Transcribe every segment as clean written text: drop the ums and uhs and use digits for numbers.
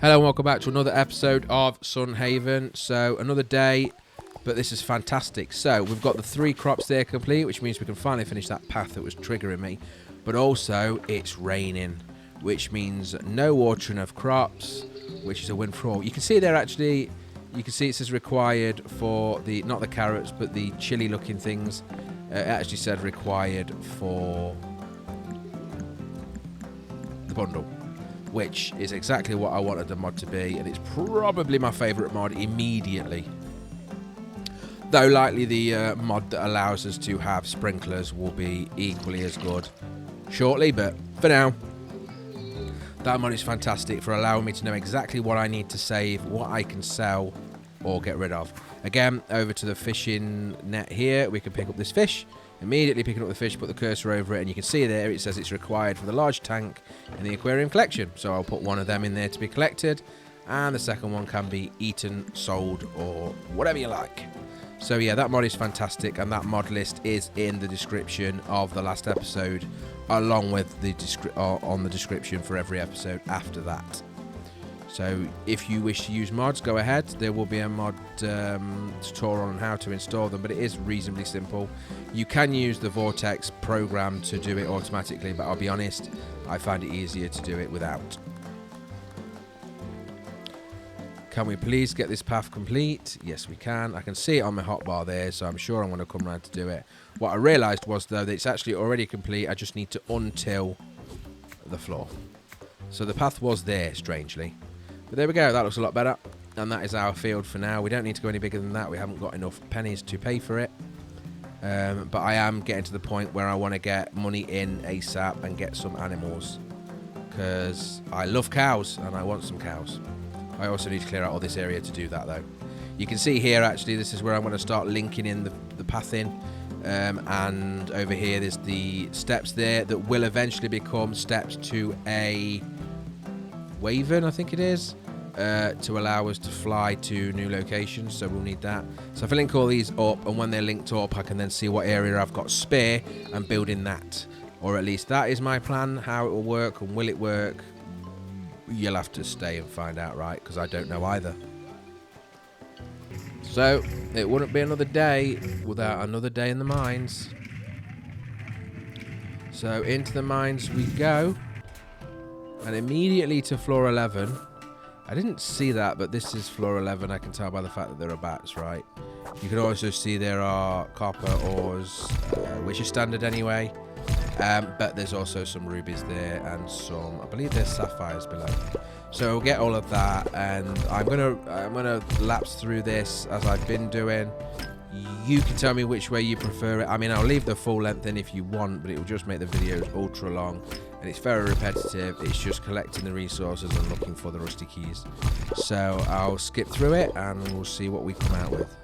Hello and welcome back to another episode of SunHaven. So another day, but this is fantastic. So we've got the 3 crops there complete, which means we can finally finish that path that was triggering me. But also it's raining, which means no watering of crops, which is a win for all. You can see there actually, you can see it says required for the, not the carrots, but the chili looking things. It actually said required for the bundle, which is exactly what I wanted the mod to be, and it's probably my favourite mod immediately. Though likely the mod that allows us to have sprinklers will be equally as good shortly, but for now, that mod is fantastic for allowing me to know exactly what I need to save, what I can sell or get rid of. Again, over to the fishing net here, we can pick up this fish. Immediately picking up the fish, put the cursor over it, and you can see there it says it's required for the large tank in the aquarium collection. So I'll put one of them in there to be collected, and the second one can be eaten, sold, or whatever you like. So yeah, that mod is fantastic, and that mod list is in the description of the last episode, along with the on the description for every episode after that. So if you wish to use mods, go ahead. There will be a mod tutorial on how to install them, but it is reasonably simple. You can use the Vortex program to do it automatically, but I'll be honest, I find it easier to do it without. Can we please get this path complete? Yes, we can. I can see it on my hotbar there, so I'm sure I'm going to come around to do it. What I realised was, though, that it's actually already complete. I just need to untill the floor. So the path was there, strangely. But there we go, that looks a lot better. And that is our field for now. We don't need to go any bigger than that. We haven't got enough pennies to pay for it. But I am getting to the point where I want to get money in ASAP and get some animals. Because I love cows and I want some cows. I also need to clear out all this area to do that though. You can see here actually, this is where I'm going to start linking in the path in. And over here there's the steps there that will eventually become steps to a Wyvern, I think it is. To allow us to fly to new locations, so we'll need that. So if I link all these up, and when they're linked up I can then see what area I've got spare and build in that, or at least that is my plan. How it will work and will it work, you'll have to stay and find out, right? Because I don't know either. So it wouldn't be another day without another day in the mines. So into the mines we go, and immediately to floor 11. I didn't see that, but this is floor 11. I can tell by the fact that there are bats, right? You can also see there are copper ores, which is standard anyway. But there's also some rubies there and some, I believe there's sapphires below. So we'll get all of that, and I'm gonna lapse through this as I've been doing. You can tell me which way you prefer it. I mean, I'll leave the full length in if you want, but it will just make the videos ultra long. And it's very repetitive. It's just collecting the resources and looking for the rusty keys. So I'll skip through it and we'll see what we come out with.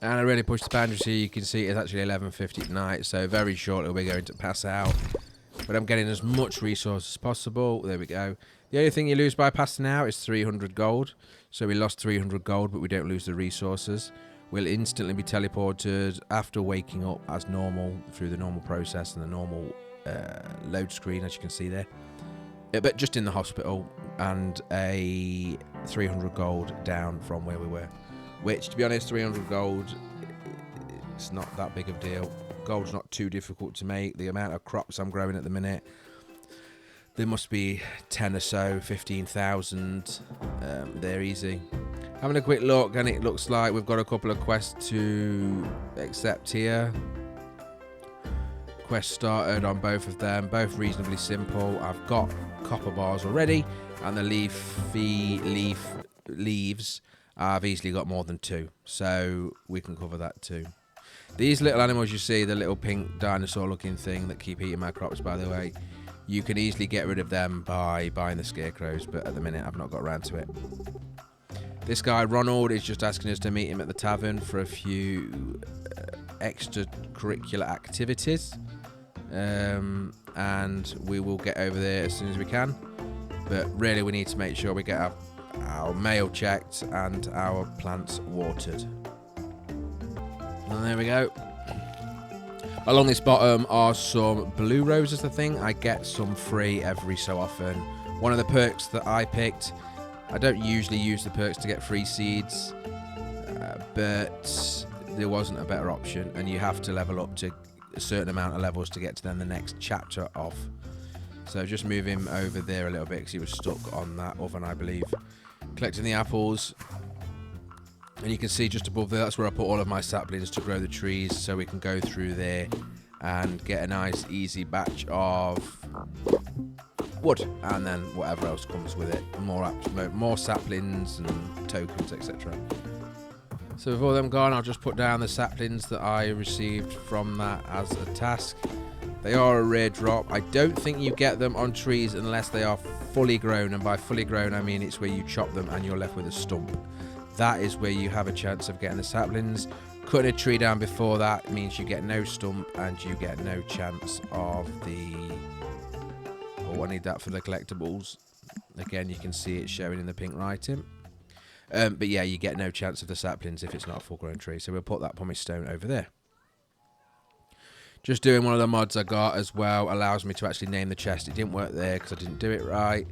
And I really pushed the boundaries here. You can see it's actually 11:50 at night, so very shortly we're going to pass out. But I'm getting as much resource as possible. There we go. The only thing you lose by passing out is 300 gold. So we lost 300 gold, but we don't lose the resources. We'll instantly be teleported after waking up as normal through the normal process and the normal load screen, as you can see there. But just in the hospital, and a 300 gold down from where we were. Which, to be honest, 300 gold, it's not that big of a deal. Gold's not too difficult to make. The amount of crops I'm growing at the minute, there must be 10 or so, 15,000. They're easy. Having a quick look, and it looks like we've got a couple of quests to accept here. Quest started on both of them, both reasonably simple. I've got copper bars already, and the leaves I've easily got more than 2, so we can cover that too. These little animals you see, the little pink dinosaur looking thing that keep eating my crops, by the way, you can easily get rid of them by buying the scarecrows, but at the minute I've not got around to it. This guy Ronald is just asking us to meet him at the tavern for a few extracurricular activities, and we will get over there as soon as we can. But really we need to make sure we get our mail checked and our plants watered. And there we go. Along this bottom are some blue roses, I think. I get some free every so often. One of the perks that I picked, I don't usually use the perks to get free seeds, but there wasn't a better option, and you have to level up to a certain amount of levels to get to then the next chapter of. So just move him over there a little bit because he was stuck on that oven, I believe. Collecting the apples. And you can see just above there, that's where I put all of my saplings to grow the trees, so we can go through there and get a nice easy batch of wood, and then whatever else comes with it, more saplings and tokens, etc. So with all them gone, I'll just put down the saplings that I received from that as a task. They are a rare drop. I don't think you get them on trees unless they are fully grown, and by fully grown I mean it's where you chop them and you're left with a stump. That is where you have a chance of getting the saplings. Cutting a tree down before that means you get no stump and you get no chance of the... Oh, I need that for the collectibles. Again, you can see it showing in the pink writing. But yeah, you get no chance of the saplings if it's not a full-grown tree. So we'll put that pumice stone over there. Just doing one of the mods I got as well allows me to actually name the chest. It didn't work there because I didn't do it right.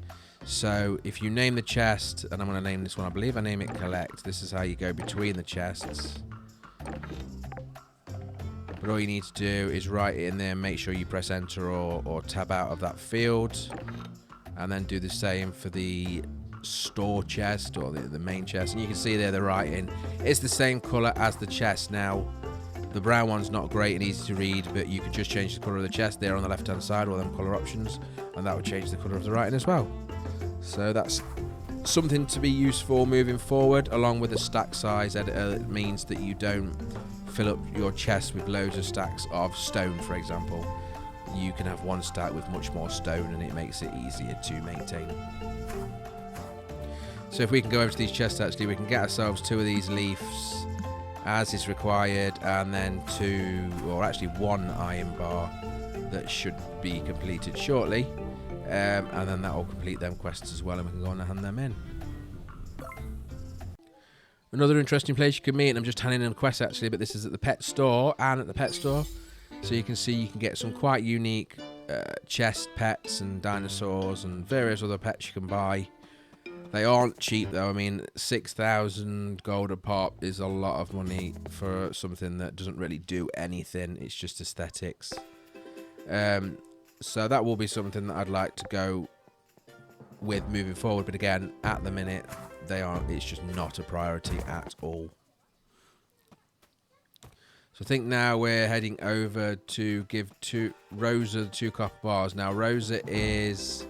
So if you name the chest, and I'm going to name this one, I believe I name it collect. This is how you go between the chests. But all you need to do is write it in there, make sure you press enter or tab out of that field, and then do the same for the store chest or the main chest. And you can see there the writing. It's the same colour as the chest. Now the brown one's not great and easy to read, but you can just change the colour of the chest there on the left hand side, all them colour options, and that would change the colour of the writing as well. So that's something to be useful moving forward, along with the stack size editor. It means that you don't fill up your chest with loads of stacks of stone, for example. You can have one stack with much more stone, and it makes it easier to maintain. So if we can go over to these chests, actually we can get ourselves 2 of these leaves as is required, and then 2, or actually 1 iron bar that should be completed shortly. And then that will complete them quests as well, and we can go on and hand them in. Another interesting place you can meet, and I'm just handing in a quest actually, but this is at the pet store and at the pet store. So you can see you can get some quite unique chest pets and dinosaurs and various other pets you can buy. They aren't cheap though. I mean, 6,000 gold a pop is a lot of money for something that doesn't really do anything. It's just aesthetics. So that will be something that I'd like to go with moving forward, but again, at the minute, it's just not a priority at all. So I think now we're heading over to give Rosa the 2 copper bars. Now Rosa is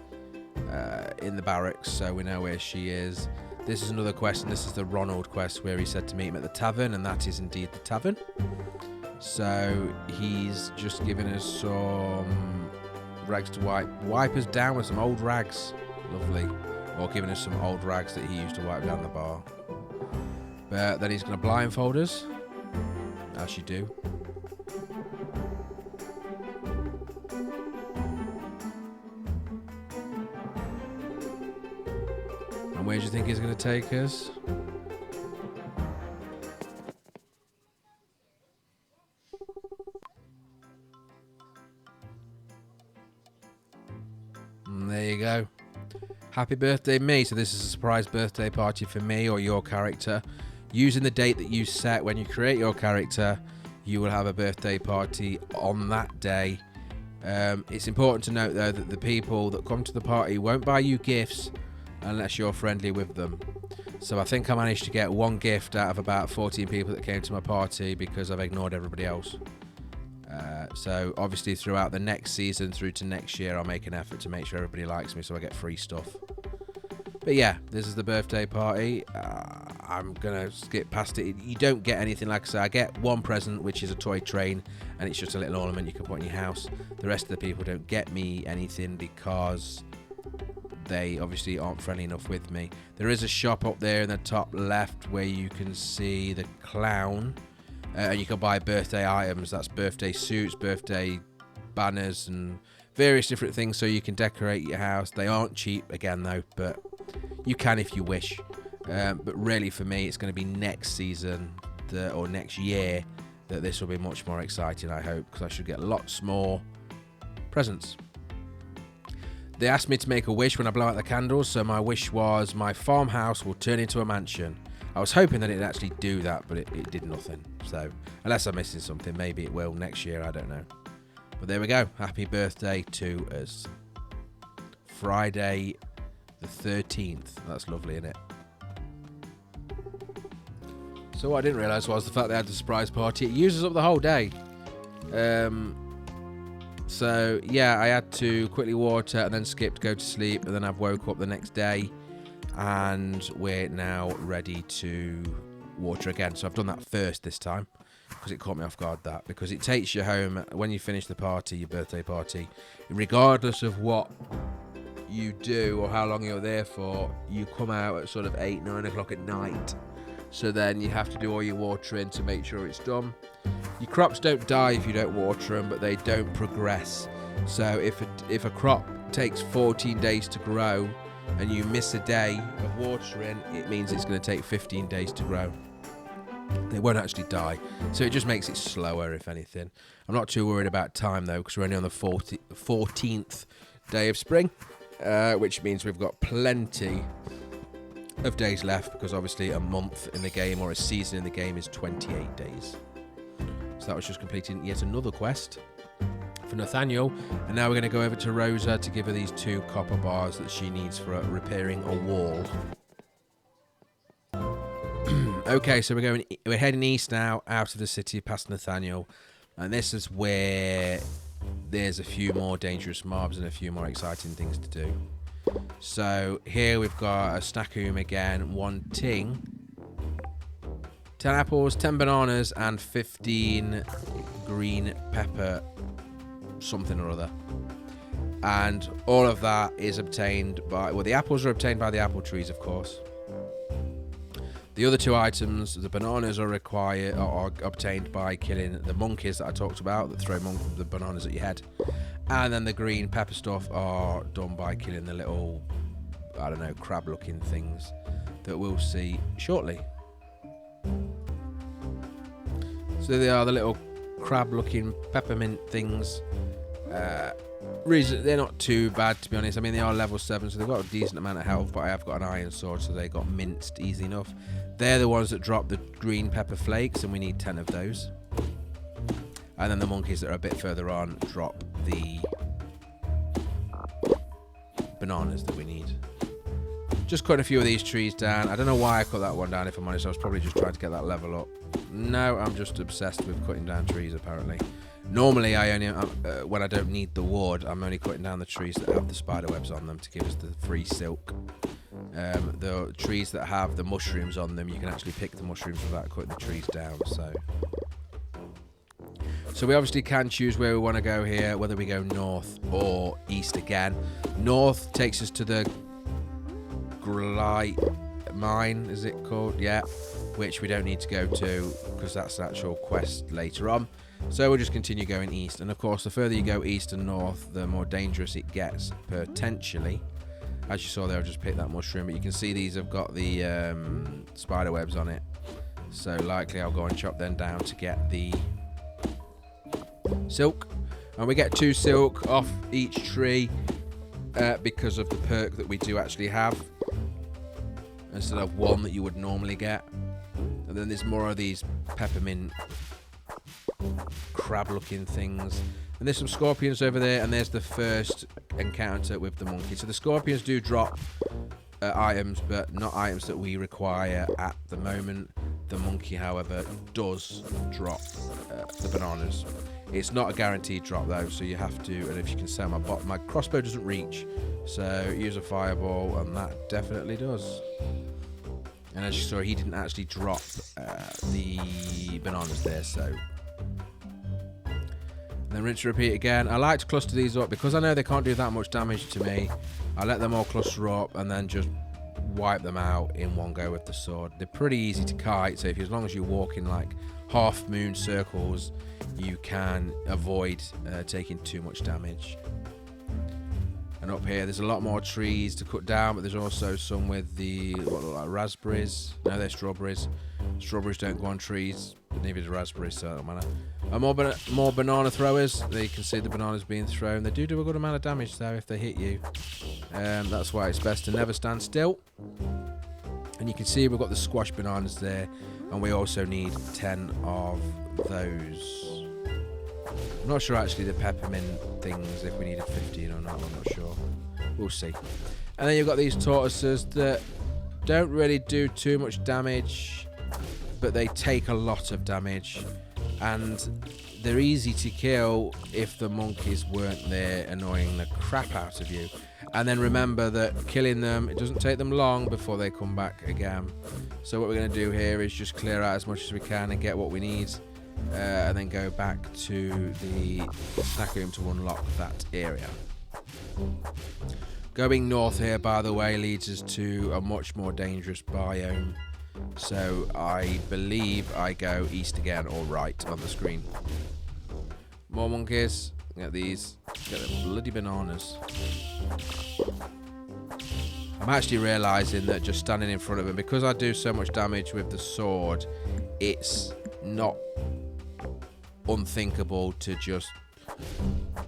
in the barracks, so we know where she is. This is another quest, and this is the Ronald quest where he said to meet him at the tavern, and that is indeed the tavern. So he's just given us some rags to wipe us down with some old rags. Lovely. Or giving us some old rags that he used to wipe down the bar. But then he's going to blindfold us, as you do. And where do you think he's going to take us? And there you go. Happy birthday me. So this is a surprise birthday party for me or your character. Using the date that you set when you create your character, you will have a birthday party on that day. It's important to note though that the people that come to the party won't buy you gifts unless you're friendly with them. So I think I managed to get 1 gift out of about 14 people that came to my party because I've ignored everybody else. So obviously throughout the next season through to next year, I'll make an effort to make sure everybody likes me so I get free stuff. But yeah, this is the birthday party. I'm gonna skip past it. You don't get anything. Like I say, I get one present, which is a toy train, and it's just a little ornament you can put in your house. The rest of the people don't get me anything because they obviously aren't friendly enough with me. There is a shop up there in the top left where you can see the clown, and you can buy birthday items. That's birthday suits, birthday banners, and various different things so you can decorate your house. They aren't cheap again though, but you can if you wish. But really for me, it's going to be next season or next year that this will be much more exciting, I hope, because I should get lots more presents. They asked me to make a wish when I blow out the candles, so my wish was my farmhouse will turn into a mansion. I was hoping that it'd actually do that, but it did nothing. So, unless I'm missing something, maybe it will next year, I don't know. But there we go. Happy birthday to us. Friday the 13th. That's lovely, isn't it? So what I didn't realise was the fact they had the surprise party. It uses up the whole day. So, yeah, I had to quickly water and then skip to go to sleep. And then I've woke up the next day. And we're now ready to water again. So I've done that first this time. Because it caught me off guard, that. Because it takes you home when you finish the party, your birthday party. Regardless of what you do or how long you're there for, you come out at sort of 8, 9 o'clock at night. So then you have to do all your watering to make sure it's done. Your crops don't die if you don't water them, but they don't progress. So if a crop takes 14 days to grow and you miss a day of watering, it means it's going to take 15 days to grow. They won't actually die. So it just makes it slower, if anything. I'm not too worried about time, though, because we're only on the 14th day of spring, which means we've got plenty of days left, because obviously a month in the game or a season in the game is 28 days. So that was just completing yet another quest for Nathaniel, and now we're going to go over to Rosa to give her these 2 copper bars that she needs for repairing a wall. Okay, so we're heading east now, out of the city, past Nathaniel, and this is where there's a few more dangerous mobs and a few more exciting things to do. So here we've got a Snackoom again, wanting 10 apples, 10 bananas, and 15 green pepper something or other. And all of that is obtained by, well, the apples are obtained by the apple trees, of course. The other 2 items, the bananas are obtained by killing the monkeys that I talked about, that throw the bananas at your head. And then the green pepper stuff are done by killing the little, I don't know, crab-looking things that we'll see shortly. So they are the little crab-looking peppermint things. They're not too bad, to be honest. I mean, they are level 7, so they've got a decent amount of health, but I have got an iron sword, so they got minced easy enough. They're the ones that drop the green pepper flakes, and we need 10 of those. And then the monkeys that are a bit further on drop the bananas that we need. Just cutting a few of these trees down. I don't know why I cut that one down, if I'm honest. I was probably just trying to get that level up. No, I'm just obsessed with cutting down trees, apparently. Normally, I only when I don't need the wood, I'm only cutting down the trees that have the spider webs on them to give us the free silk. The trees that have the mushrooms on them, you can actually pick the mushrooms without cutting the trees down. So we obviously can choose where we want to go here, whether we go north or east again. North takes us to the Glyte mine, is it called? Yeah, which we don't need to go to because that's an actual quest later on. So we'll just continue going east. And of course, the further you go east and north, the more dangerous it gets, potentially. As you saw there, I'll just pick that mushroom, but you can see these have got the spider webs on it. So likely I'll go and chop them down to get the silk. And we get 2 silk off each tree because of the perk that we do actually have, instead of 1 that you would normally get. And then there's more of these peppermint crab looking things, and there's some scorpions over there, and there's the first encounter with the monkey. So the scorpions do drop items, but not items that we require at the moment. The monkey, however, does drop the bananas. It's not a guaranteed drop though, so you have to, and if you can say my crossbow doesn't reach, so use a fireball, and that definitely does. And as you saw, he didn't actually drop the bananas there, so. And then rinse and repeat again. I like to cluster these up because I know they can't do that much damage to me. I let them all cluster up and then just wipe them out in one go with the sword. They're pretty easy to kite, so as long as you walk in like half moon circles, you can avoid taking too much damage. And up here, there's a lot more trees to cut down, but there's also some with the, what look like raspberries. No, they're strawberries. Strawberries don't go on trees, but neither do raspberries, so it don't matter. And more banana throwers. There you can see the bananas being thrown. They do a good amount of damage, though, if they hit you. That's why it's best to never stand still. And you can see we've got the squash bananas there, and we also need 10 of those. I'm not sure actually the peppermint things, if we needed 15 or not, I'm not sure. We'll see. And then you've got these tortoises that don't really do too much damage, but they take a lot of damage. And they're easy to kill if the monkeys weren't there annoying the crap out of you. And then remember that killing them, it doesn't take them long before they come back again. So what we're going to do here is just clear out as much as we can and get what we need. And then go back to the snack room to unlock that area. Going north here, by the way, leads us to a much more dangerous biome. So I believe I go east again, or right on the screen. More monkeys. Get these. Get the bloody bananas. I'm actually realising that just standing in front of them, because I do so much damage with the sword, it's not unthinkable to just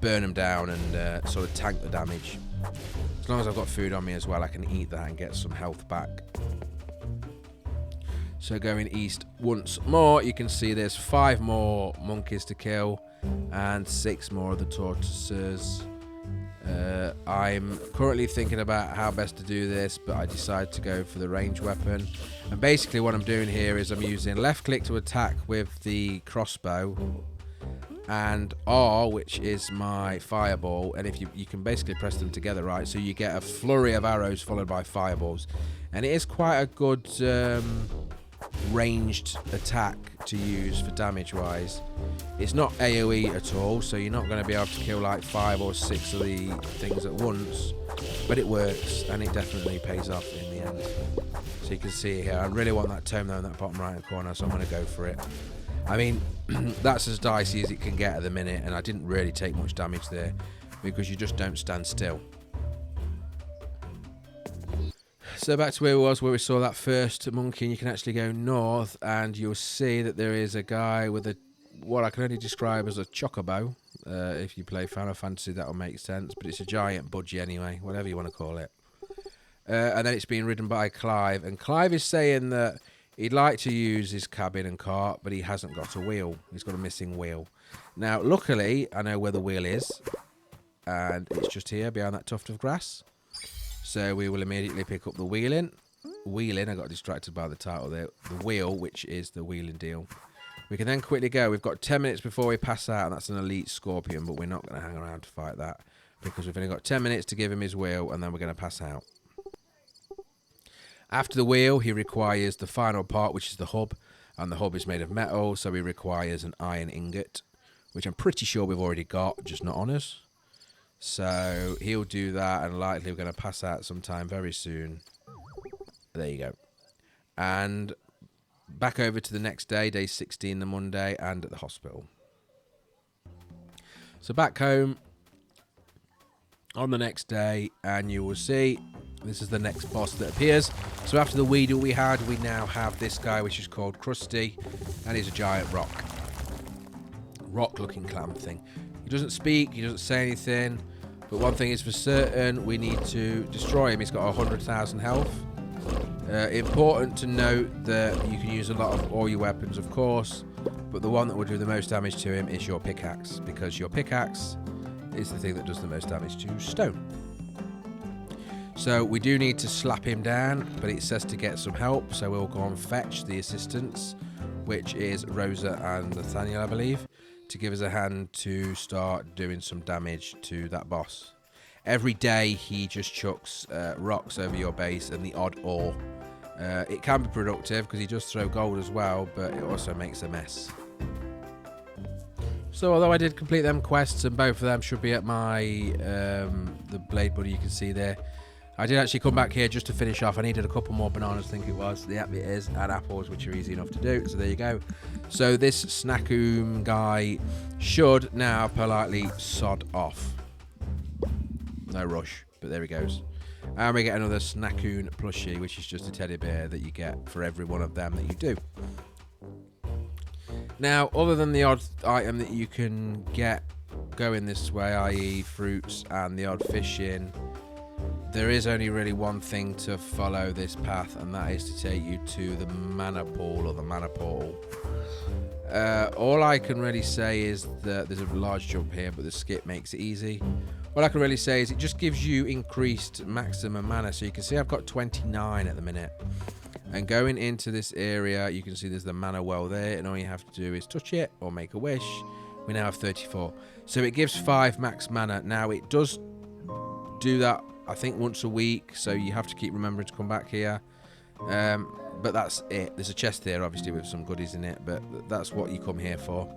burn them down and sort of tank the damage. As long as I've got food on me as well, I can eat that and get some health back. So going east once more, you can see there's 5 more monkeys to kill and 6 more of the tortoises. I'm currently thinking about how best to do this, but I decided to go for the ranged weapon. And basically what I'm doing here is I'm using left click to attack with the crossbow, and R, which is my fireball, and if you can basically press them together, right, so you get a flurry of arrows followed by fireballs. And it is quite a good ranged attack to use for damage wise. It's not AoE at all, so you're not going to be able to kill like 5 or 6 of the things at once, but it works and it definitely pays off in the end. So you can see here, I really want that tome though in that bottom right hand corner, so I'm going to go for it. I mean, that's as dicey as it can get at the minute, and I didn't really take much damage there because you just don't stand still. So back to where we was, where we saw that first monkey, and you can actually go north and you'll see that there is a guy with a, what I can only describe as a chocobo. If you play Final Fantasy, that will make sense, but it's a giant budgie anyway, whatever you want to call it. And then it's being ridden by Clive, and Clive is saying that he'd like to use his cabin and cart, but he hasn't got a wheel. He's got a missing wheel. Now, luckily, I know where the wheel is, and it's just here behind that tuft of grass. So we will immediately pick up the wheeling. I got distracted by the title there. The wheel, which is the wheeling deal. We can then quickly go. We've got 10 minutes before we pass out, and that's an elite scorpion, but we're not going to hang around to fight that because we've only got 10 minutes to give him his wheel, and then we're going to pass out. After the wheel, he requires the final part, which is the hub, and the hub is made of metal, so he requires an iron ingot, which I'm pretty sure we've already got, just not on us. So he'll do that, and likely we're going to pass out sometime very soon. There you go. And back over to the next day, day 16, the Monday, and at the hospital. So back home on the next day, and you will see this is the next boss that appears. So after the weedle we had, we now have this guy, which is called Krusty, and he's a giant rock looking clam thing. He doesn't speak, he doesn't say anything, but one thing is for certain, we need to destroy him. He's got 100,000 health. Important to note that you can use a lot of all your weapons, of course, but the one that will do the most damage to him is your pickaxe, because your pickaxe is the thing that does the most damage to stone. So we do need to slap him down, but it says to get some help, so we'll go and fetch the assistants, which is Rosa and Nathaniel, I believe, to give us a hand to start doing some damage to that boss. Every day he just chucks rocks over your base and the odd ore, It can be productive because he does throw gold as well, but it also makes a mess. So although I did complete them quests, and both of them should be at my the blade buddy you can see there, I did actually come back here just to finish off. I needed a couple more bananas, I think it was. Yep, it is. And apples, which are easy enough to do. So there you go. So this Snackoom guy should now politely sod off. No rush, but there he goes. And we get another Snackoon plushie, which is just a teddy bear that you get for every one of them that you do. Now, other than the odd item that you can get going this way, i.e. fruits and the odd fish in, there is only really one thing to follow this path, and that is to take you to the mana pool or the mana portal. All I can really say is that there's a large jump here, but the skip makes it easy. All I can really say is it just gives you increased maximum mana. So you can see I've got 29 at the minute. And going into this area, you can see there's the mana well there, and all you have to do is touch it or make a wish. We now have 34. So it gives 5 max mana. Now it does do that, I think, once a week, so you have to keep remembering to come back here. But that's it. There's a chest here, obviously, with some goodies in it, but that's what you come here for.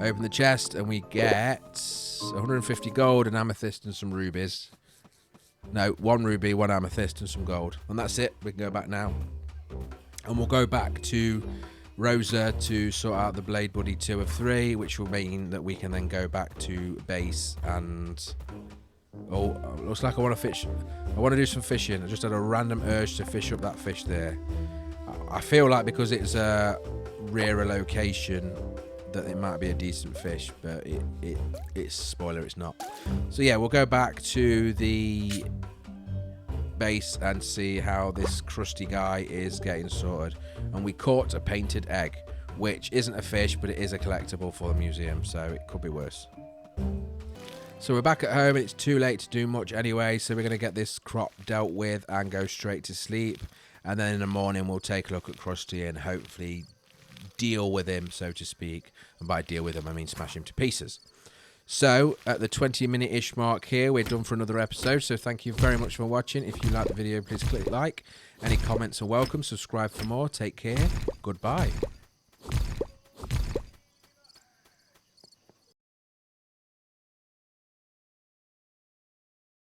Open the chest, and we get 150 gold, an amethyst, and some rubies. No, 1 ruby, 1 amethyst, and some gold. And that's it. We can go back now. And we'll go back to Rosa to sort out the Blade Buddy 2 of 3, which will mean that we can then go back to base and... Oh, looks like I want to fish. I want to do some fishing. I just had a random urge to fish up that fish there. I feel like because it's a rarer location that it might be a decent fish, but it's spoiler, it's not. So yeah, we'll go back to the base and see how this crusty guy is getting sorted. And we caught a painted egg, which isn't a fish, but it is a collectible for the museum, so it could be worse. So we're back at home, and it's too late to do much anyway, so we're going to get this crop dealt with and go straight to sleep. And then in the morning, we'll take a look at Krusty and hopefully deal with him, so to speak. And by deal with him, I mean smash him to pieces. So at the 20-minute-ish mark here, we're done for another episode. So thank you very much for watching. If you like the video, please click like. Any comments are welcome. Subscribe for more. Take care. Goodbye.